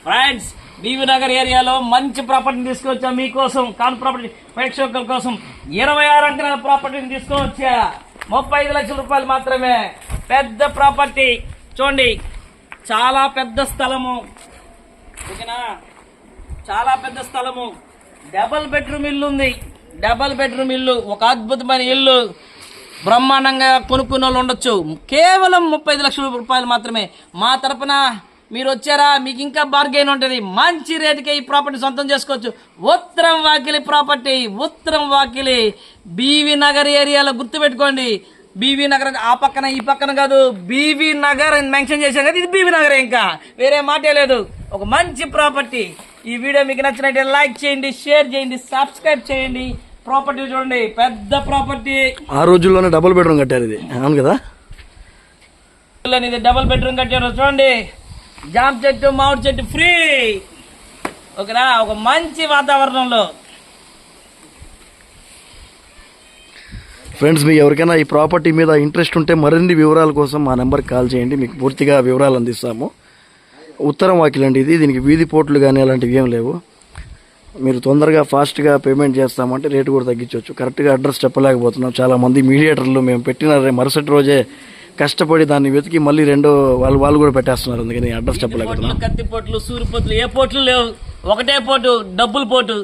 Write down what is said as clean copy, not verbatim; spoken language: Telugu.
ఫ్రెండ్స్, బీవీ నగర్ ఏరియాలో మంచి ప్రాపర్టీని తీసుకొచ్చా మీకోసం. కాన్ ప్రాపర్టీ ప్రేక్షకుల కోసం 26 అంకణాల ప్రాపర్టీని తీసుకొచ్చా. 35 లక్షల రూపాయలు మాత్రమే. పెద్ద ప్రాపర్టీ చూడండి, చాలా పెద్ద స్థలము. ఓకేనా, చాలా పెద్ద స్థలము. డబల్ బెడ్రూమ్ ఇల్లు ఉంది. డబల్ బెడ్రూమ్ ఇల్లు, ఒక అద్భుతమైన ఇల్లు. బ్రహ్మాండంగా కొనుక్కున్న వాళ్ళు ఉండొచ్చు. కేవలం 35 లక్షల రూపాయలు మాత్రమే. మా తరపున మీరు వచ్చారా, మీకు ఇంకా బార్గెన్ ఉంటుంది. మంచి రేటుకే ఈ ప్రాపర్టీ సొంతం చేసుకోవచ్చు. ఉత్తరం వాకిలి ప్రాపర్టీ, ఉత్తరం వాకిలి, బీవీ నగర్ ఏరియాలో గుర్తుపెట్టుకోండి. బీవీ నగర్ ఆ పక్కన ఈ పక్కన కాదు, బీవీ నగర్ అని మెన్షన్ చేశాం కదా, ఇది బీవీ నగర్, ఇంకా వేరే మాటే లేదు. ఒక మంచి ప్రాపర్టీ. ఈ వీడియో మీకు నచ్చినట్టే లైక్ చేయండి, షేర్ చేయండి, సబ్స్క్రైబ్ చేయండి. ప్రాపర్టీ చూడండి, పెద్ద ప్రాపర్టీ. ఆ రోజుల్లోనే డబుల్ బెడ్రూమ్ కట్టారు, ఇది అవును కదా. ఇది డబుల్ బెడ్రూమ్ కట్టారు చూడండి. జామ చెట్టు, మామిడి చెట్టు ఫ్రీ. ఓకేనా, ఒక మంచి వాతావరణంలో. ఫ్రెండ్స్, మీకు ఎవరికైనా ఈ ప్రాపర్టీ మీద ఇంట్రెస్ట్ ఉంటే మరిన్ని వివరాల కోసం మా నెంబర్కి కాల్ చేయండి, మీకు పూర్తిగా వివరాలు అందిస్తాము. ఉత్తరం వాకిల్ అండి ఇది. దీనికి వీధి పోర్టులు కానీ అలాంటివి ఏం లేవు. మీరు తొందరగా ఫాస్ట్గా పేమెంట్ చేస్తామంటే రేటు కూడా తగ్గించవచ్చు. కరెక్ట్గా అడ్రస్ చెప్పలేకపోతున్నాం. చాలామంది మీడియేటర్లు మేము పెట్టిన మరుసటి రోజే కష్టపడి దాన్ని వెతికి మళ్ళీ రెండో వాళ్ళు కూడా పెట్టేస్తున్నారు. అందుకని అడ్రస్ చెప్పలేకపోతున్నాం. కత్తి పోట్లు, సూరి పోట్లు, ఏ పోట్లు లేవు. ఒకటే పోటు, డబ్బులు పోటు.